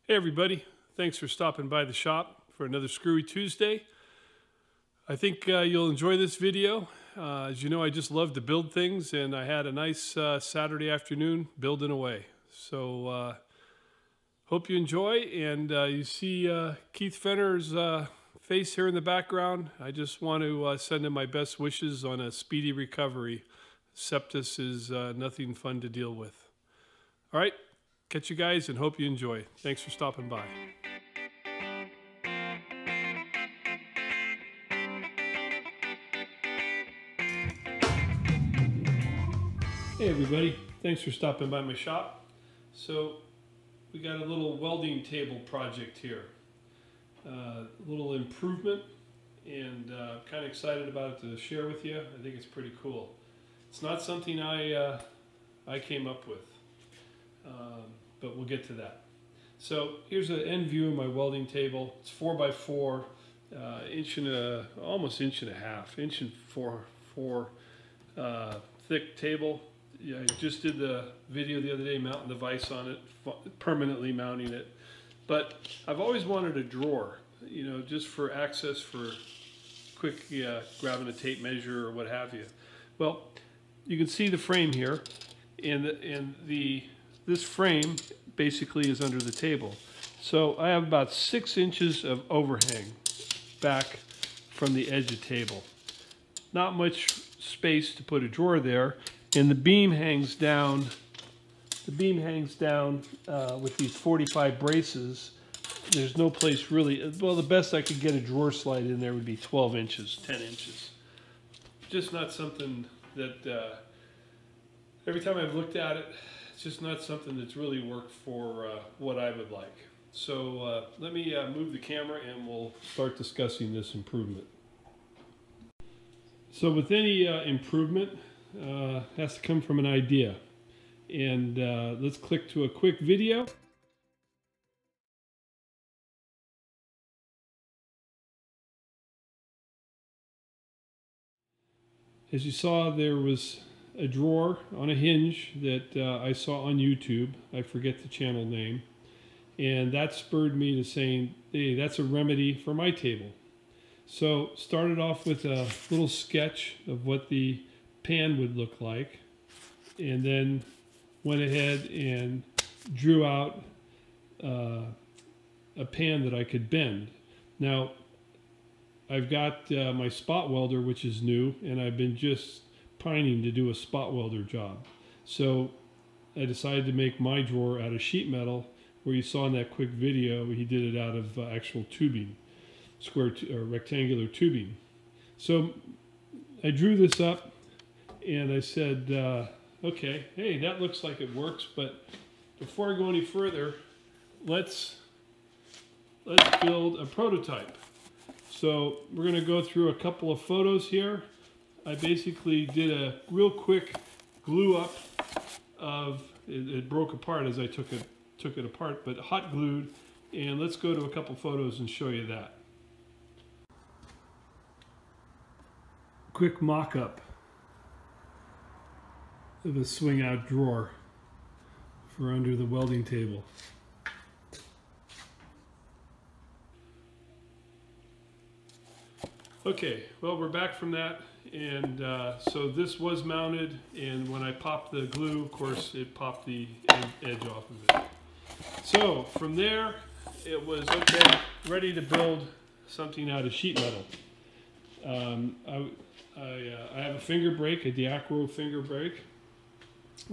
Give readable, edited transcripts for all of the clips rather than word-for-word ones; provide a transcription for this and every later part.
Hey everybody, thanks for stopping by the shop for another Screwy Tuesday. I think you'll enjoy this video. As you know, I just love to build things, and I had a nice Saturday afternoon building away. So hope you enjoy, and you see Keith Fenner's face here in the background. I just want to send him my best wishes on a speedy recovery. Sepsis is nothing fun to deal with. All right. Catch you guys and hope you enjoy. Thanks for stopping by. Hey everybody, thanks for stopping by my shop. So we got a little welding table project here. A little improvement, and kind of excited about it to share with you. I think it's pretty cool. It's not something I came up with. But we'll get to that. So here's an end view of my welding table. It's 4x4, almost inch and a half, inch and four thick table. Yeah, I just did the video the other day, mounting the vise on it, permanently mounting it. But I've always wanted a drawer, you know, just for access for quick grabbing a tape measure or what have you. Well, you can see the frame here, and this frame basically is under the table. So I have about 6 inches of overhang back from the edge of the table. Not much space to put a drawer there, and the beam hangs down. The beam hangs down with these 45 braces. There's no place really. Well, the best I could get a drawer slide in there would be 12 inches, 10 inches. Just not something that every time I've looked at it, it's just not something that's really worked for what I would like. So let me move the camera and we'll start discussing this improvement. So with any improvement, it has to come from an idea. And let's click to a quick video. As you saw, there was a drawer on a hinge that I saw on YouTube. I forget the channel name. And that spurred me to saying, hey, that's a remedy for my table. So started off with a little sketch of what the pan would look like. And then went ahead and drew out a pan that I could bend. Now, I've got my spot welder, which is new, and I've been just pining to do a spot welder job. So I decided to make my drawer out of sheet metal, where you saw in that quick video he did it out of actual tubing, square or rectangular tubing. So I drew this up and I said, okay, hey, that looks like it works, but before I go any further, let's build a prototype. So we're going to go through a couple of photos here. I basically did a real quick glue up of it broke apart as I took it apart, but hot glued. And let's go to a couple photos and show you that. Quick mock-up of a swing out drawer for under the welding table. Okay, well, we're back from that, and so this was mounted, and when I popped the glue, of course, it popped the edge off of it. So from there, it was okay, ready to build something out of sheet metal. I have a finger brake, a Diacro finger brake.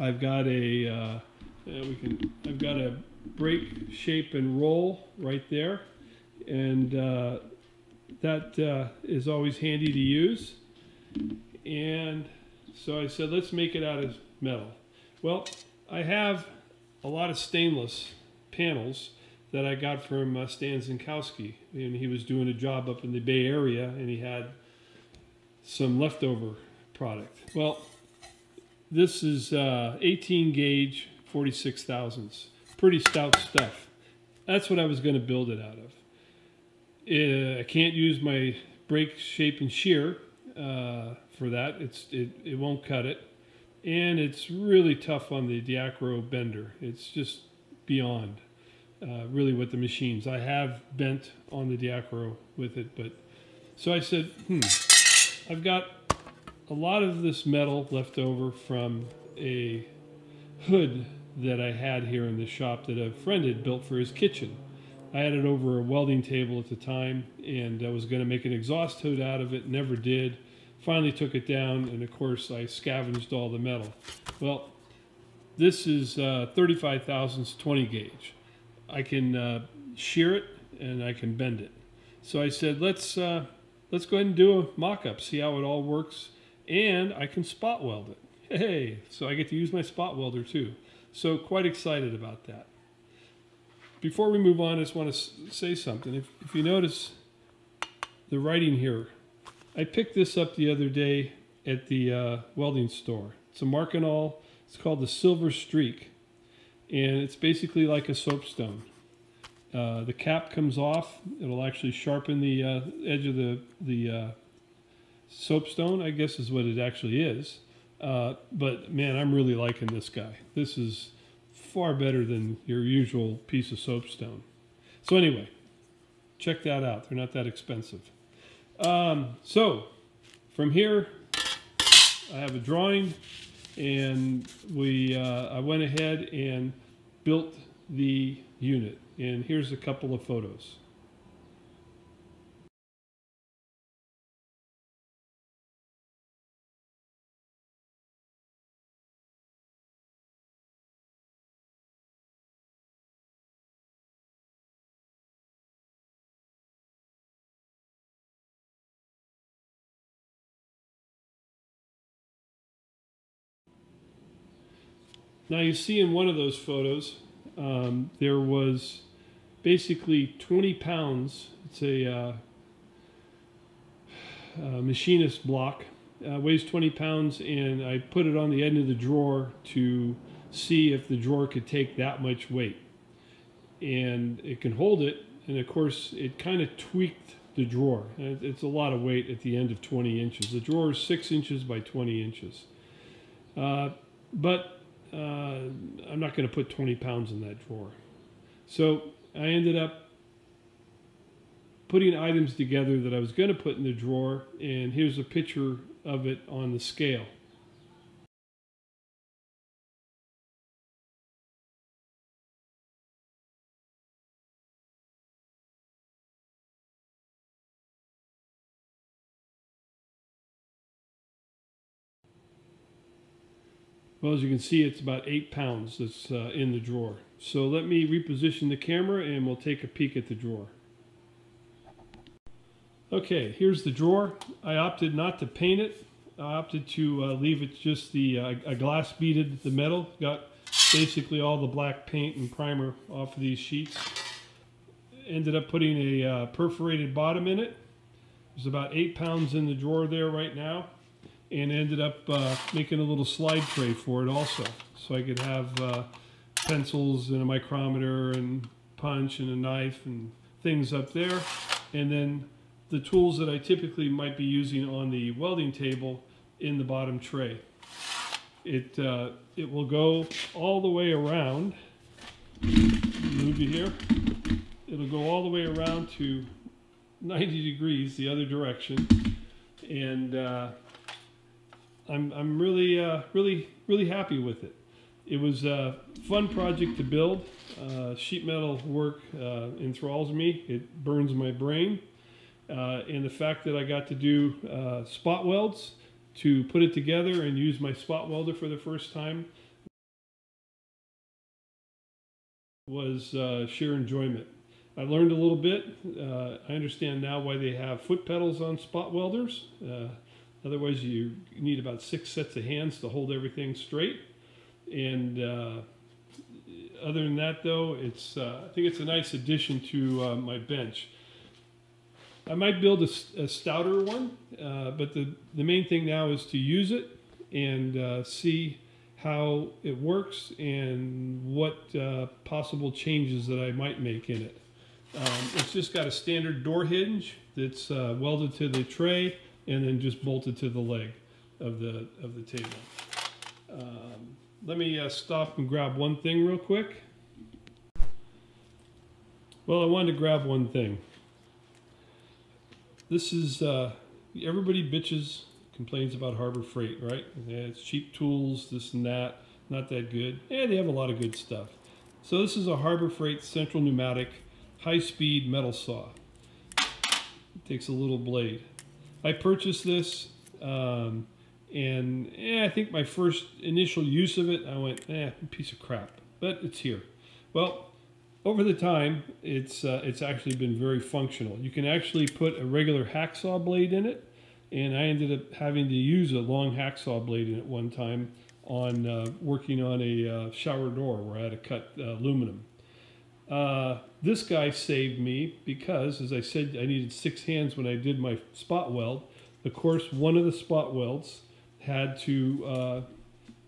I've got a I've got a brake shape and roll right there, and that is always handy to use. And so I said, let's make it out of metal. Well, I have a lot of stainless panels that I got from Stan Zinkowski, and he was doing a job up in the Bay Area, and he had some leftover product. Well, this is 18 gauge 46 thousandths, pretty stout stuff. That's what I was going to build it out of. I can't use my brake shape and shear for that. It won't cut it, and it's really tough on the Diacro bender. It's just beyond. really with the machines. I have bent on the diacro with it, but so I said, I've got a lot of this metal left over from a hood that I had here in the shop that a friend had built for his kitchen. I had it over a welding table at the time, and I was going to make an exhaust hood out of it, never did. Finally took it down, and of course I scavenged all the metal. Well, this is 35 thousandths 20 gauge. I can shear it and I can bend it. So I said, let's go ahead and do a mock-up, see how it all works, and I can spot weld it. Hey, so I get to use my spot welder too. So quite excited about that. Before we move on, I just want to say something. If you notice the writing here, I picked this up the other day at the welding store. It's a Markinol. It's called the Silver Streak, and it's basically like a soapstone. The cap comes off. It'll actually sharpen the edge of the soapstone, I guess is what it actually is. But man, I'm really liking this guy. This is far better than your usual piece of soapstone. So anyway, check that out. They're not that expensive. So from here, I have a drawing, and I went ahead and built the unit. And here's a couple of photos. Now you see in one of those photos, there was basically 20 pounds. It's a machinist block, weighs 20 pounds, and I put it on the end of the drawer to see if the drawer could take that much weight. And it can hold it, and of course it kind of tweaked the drawer. It's a lot of weight at the end of 20 inches. The drawer is 6 inches by 20 inches. But I'm not going to put 20 pounds in that drawer. So I ended up putting items together that I was going to put in the drawer, and here's a picture of it on the scale. Well, as you can see, it's about 8 pounds that's in the drawer. So let me reposition the camera and we'll take a peek at the drawer. Okay, here's the drawer. I opted not to paint it. I opted to leave it just I glass beaded the metal. Got basically all the black paint and primer off of these sheets. Ended up putting a perforated bottom in it. There's about 8 pounds in the drawer there right now. And ended up making a little slide tray for it also. So I could have pencils and a micrometer and punch and a knife and things up there. And then the tools that I typically might be using on the welding table in the bottom tray. It will go all the way around. Move you here. It'll go all the way around to 90 degrees the other direction. And I'm really happy with it. It was a fun project to build. Sheet metal work enthralls me. It burns my brain. And the fact that I got to do spot welds to put it together and use my spot welder for the first time was sheer enjoyment. I learned a little bit. I understand now why they have foot pedals on spot welders. Otherwise, you need about 6 sets of hands to hold everything straight. And other than that, though, I think it's a nice addition to my bench. I might build a stouter one, but the main thing now is to use it and see how it works and what possible changes that I might make in it. It's just got a standard door hinge that's welded to the tray and then just bolted to the leg of the table. Let me stop and grab one thing real quick. Well, I wanted to grab one thing. This is, everybody bitches, complains about Harbor Freight, right? Yeah, it's cheap tools, this and that, not that good. Yeah, they have a lot of good stuff. So this is a Harbor Freight Central Pneumatic high-speed metal saw. It takes a little blade. I purchased this, and I think my first initial use of it, I went, piece of crap, but it's here. Well, over the time, it's actually been very functional. You can actually put a regular hacksaw blade in it, and I ended up having to use a long hacksaw blade in it one time on working on a shower door where I had to cut aluminum. This guy saved me because, as I said, I needed 6 hands when I did my spot weld. Of course, one of the spot welds had to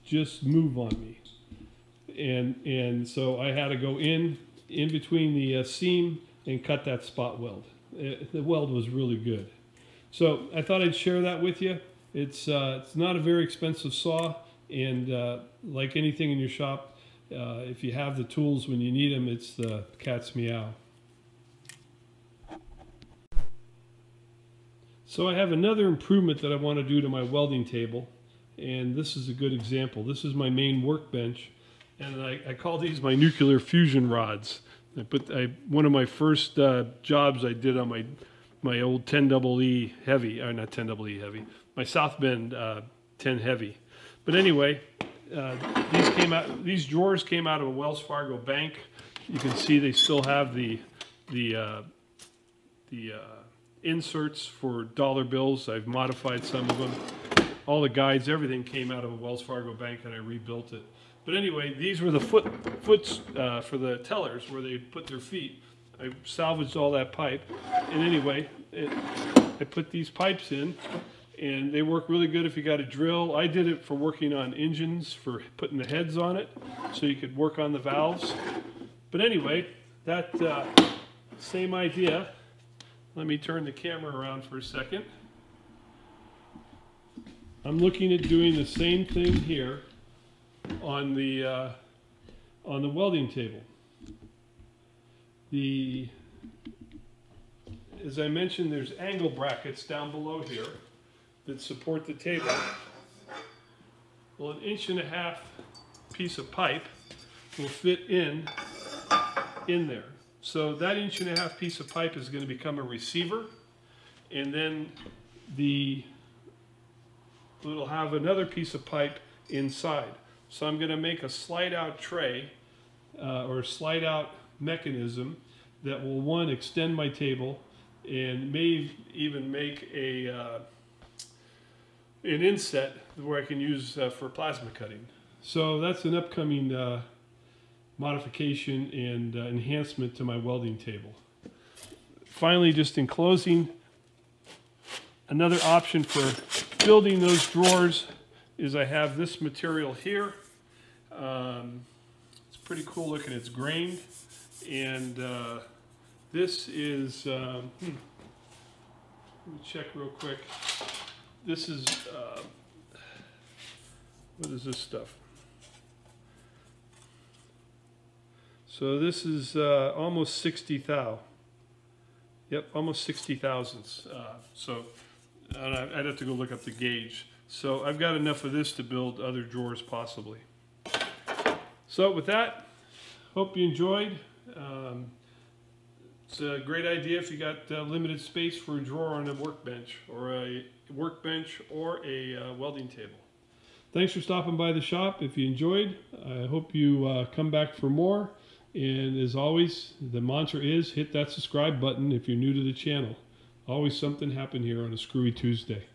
just move on me, and so I had to go in between the seam and cut that spot weld. The weld was really good. So I thought I'd share that with you. It's not a very expensive saw, and like anything in your shop, if you have the tools when you need them, it's the cat's meow. So I have another improvement that I want to do to my welding table, and this is a good example. This is my main workbench, and I call these my nuclear fusion rods. One of my first jobs I did on my old 10EE heavy, or not 10EE heavy, my South Bend 10 heavy. But anyway, these drawers came out of a Wells Fargo bank. You can see they still have the inserts for dollar bills. I've modified some of them. All the guides, everything came out of a Wells Fargo bank, and I rebuilt it. But anyway, these were the foots for the tellers where they put their feet. I salvaged all that pipe, and anyway, I put these pipes in, and they work really good if you got a drill. I did it for working on engines, for putting the heads on it, so you could work on the valves. But anyway, that same idea. Let me turn the camera around for a second. I'm looking at doing the same thing here on the welding table. As I mentioned, there's angle brackets down below here that support the table. Well, an 1.5 inch piece of pipe will fit in there. So that 1.5 inch piece of pipe is going to become a receiver, and then it'll have another piece of pipe inside. So I'm going to make a slide out tray or a slide out mechanism that will, one, extend my table, and may even make an inset where I can use for plasma cutting. So that's an upcoming modification and enhancement to my welding table. Finally, just in closing, another option for building those drawers is I have this material here. It's pretty cool looking. It's grained, and this is let me check real quick. This is what is this stuff? So this is almost 60 thou. Yep, almost 60 thousandths. So I'd have to go look up the gauge. So I've got enough of this to build other drawers possibly. So with that, hope you enjoyed. It's a great idea if you got limited space for a drawer on a workbench or a welding table. Thanks for stopping by the shop. If you enjoyed, I hope you come back for more. And as always, the mantra is hit that subscribe button if you're new to the channel. Always something happen here on a Screwy Tuesday.